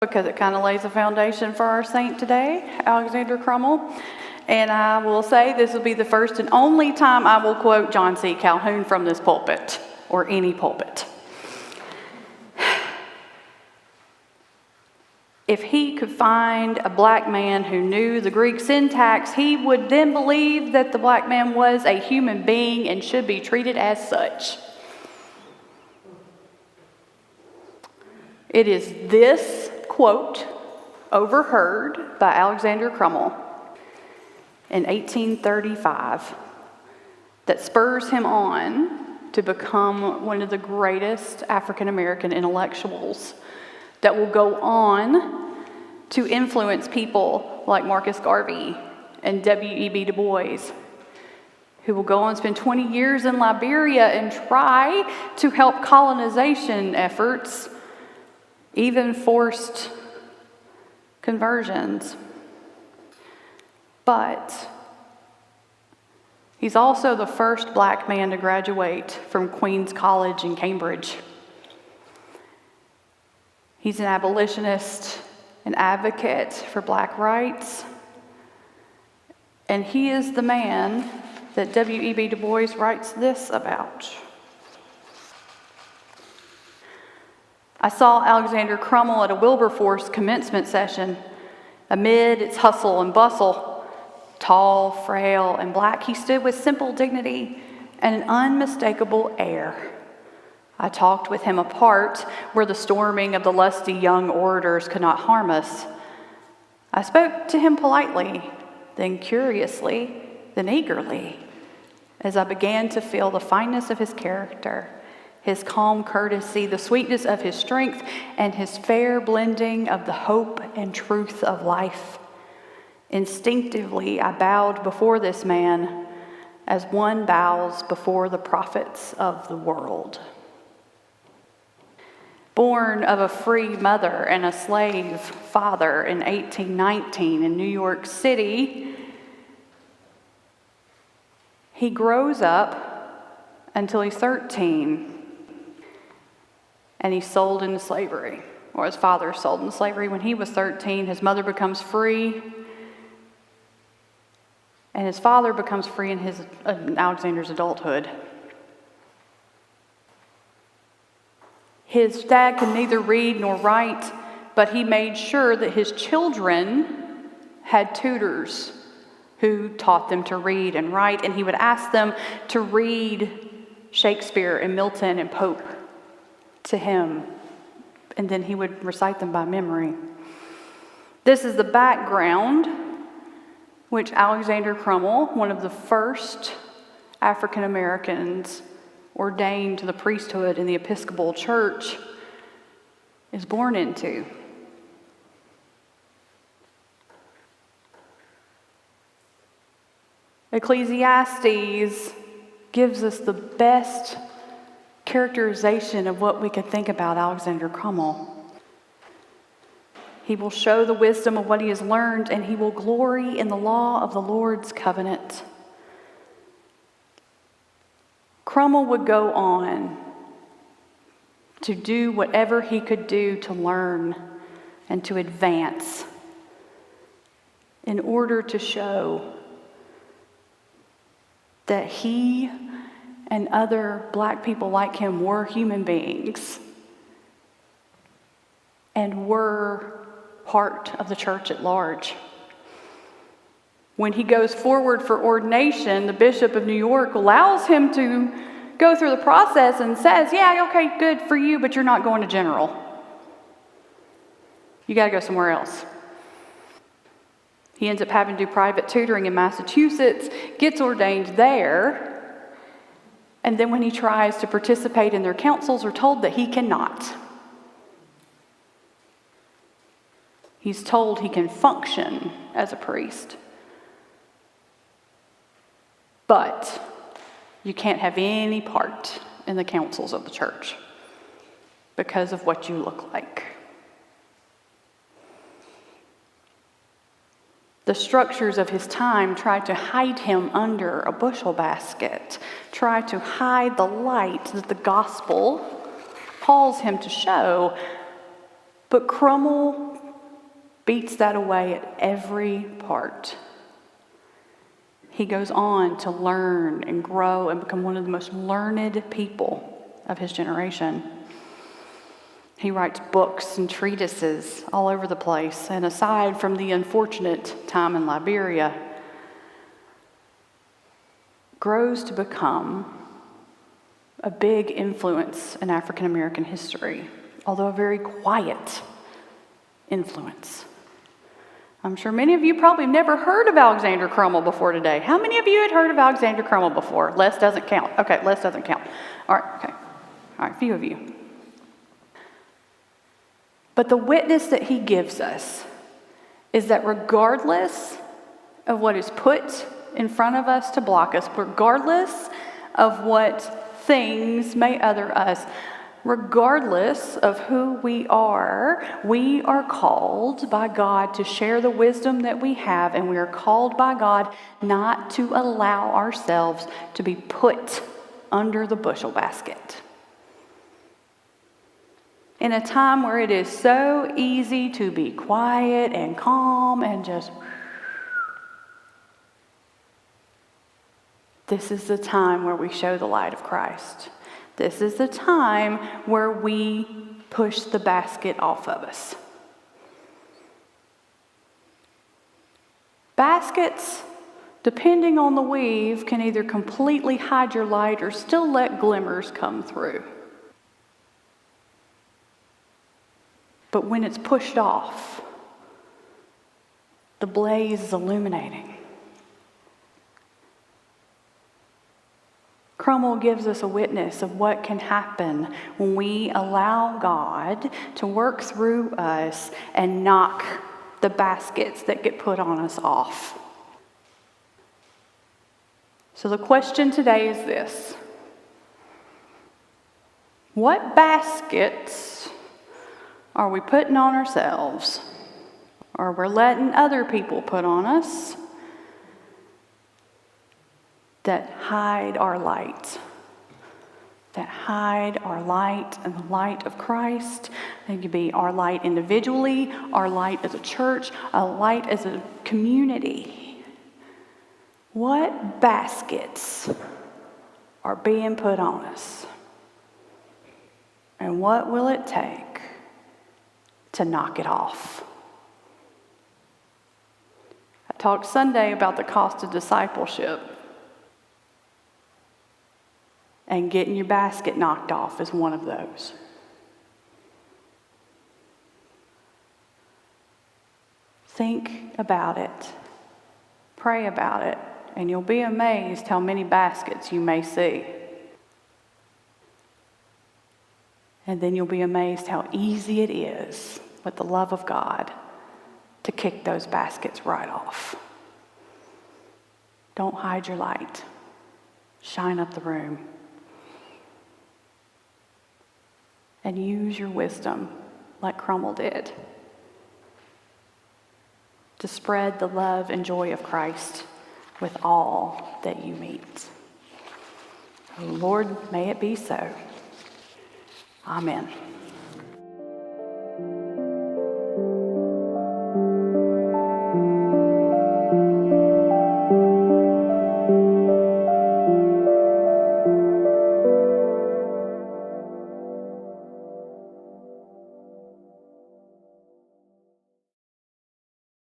because it kind of lays a foundation for our saint today, Alexander Crummell. And I will say this will be the first and only time I will quote John C. Calhoun from this pulpit, or any pulpit. If he could find a black man who knew the Greek syntax, he would then believe that the black man was a human being and should be treated as such. It is this quote, overheard by Alexander Crummell in 1835, that spurs him on to become one of the greatest African American intellectuals that will go on to influence people like Marcus Garvey and W.E.B. Du Bois, who will go on and spend 20 years in Liberia and try to help colonization efforts, even forced conversions. But he's also the first black man to graduate from Queen's College in Cambridge. He's an abolitionist, an advocate for black rights, and he is the man that W.E.B. Du Bois writes this about. I saw Alexander Crummell at a Wilberforce commencement session. Amid its hustle and bustle, tall, frail, and black, he stood with simple dignity and an unmistakable air. I talked with him apart, where the storming of the lusty young orators could not harm us. I spoke to him politely, then curiously, then eagerly, as I began to feel the fineness of his character, his calm courtesy, the sweetness of his strength, and his fair blending of the hope and truth of life. Instinctively, I bowed before this man as one bows before the prophets of the world. Born of a free mother and a slave father in 1819 in New York City, he grows up until he's 13, and he's sold into slavery, or his father is sold into slavery. When he was 13, his mother becomes free, and his father becomes free in Alexander's adulthood. His dad could neither read nor write, but he made sure that his children had tutors who taught them to read and write, and he would ask them to read Shakespeare and Milton and Pope to him, and then he would recite them by memory. This is the background which Alexander Crummell, one of the first African Americans ordained to the priesthood in the Episcopal Church, is born into. Ecclesiastes gives us the best characterization of what we could think about Alexander Crummell. He will show the wisdom of what he has learned, and he will glory in the law of the Lord's covenant. Crummell would go on to do whatever he could do to learn and to advance in order to show that he and other black people like him were human beings and were part of the church at large. When he goes forward for ordination, the Bishop of New York allows him to go through the process and says, yeah, okay, good for you, but you're not going to general. You got to go somewhere else. He ends up having to do private tutoring in Massachusetts, gets ordained there, and then when he tries to participate in their councils, are told that he cannot. He's told he can function as a priest, but you can't have any part in the councils of the church because of what you look like. The structures of his time tried to hide him under a bushel basket, tried to hide the light that the gospel calls him to show. But Crummell beats that away at every part. He goes on to learn and grow and become one of the most learned people of his generation. He writes books and treatises all over the place, and aside from the unfortunate time in Liberia, grows to become a big influence in African American history, although a very quiet influence. I'm sure many of you probably never heard of Alexander Crummell before today. How many of you had heard of Alexander Crummell before? Les doesn't count. Okay, Les doesn't count. All right, okay. All right, a few of you. But the witness that he gives us is that regardless of what is put in front of us to block us, regardless of what things may other us, regardless of who we are called by God to share the wisdom that we have, and we are called by God not to allow ourselves to be put under the bushel basket. In a time where it is so easy to be quiet and calm and just... This is the time where we show the light of Christ. This is the time where we push the basket off of us. Baskets, depending on the weave, can either completely hide your light or still let glimmers come through. But when it's pushed off, the blaze is illuminating. Crummell gives us a witness of what can happen when we allow God to work through us and knock the baskets that get put on us off. So the question today is this: what baskets are we putting on ourselves, or we're letting other people put on us, that hide our light? That hide our light and the light of Christ. It could be our light individually, our light as a church, a light as a community. What baskets are being put on us? And what will it take to knock it off? I talked Sunday about the cost of discipleship. And getting your basket knocked off is one of those. Think about it. Pray about it. And you'll be amazed how many baskets you may see. And then you'll be amazed how easy it is, with the love of God, to kick those baskets right off. Don't hide your light. Shine up the room. And use your wisdom like Crummell did to spread the love and joy of Christ with all that you meet. Oh, Lord, may it be so. Amen.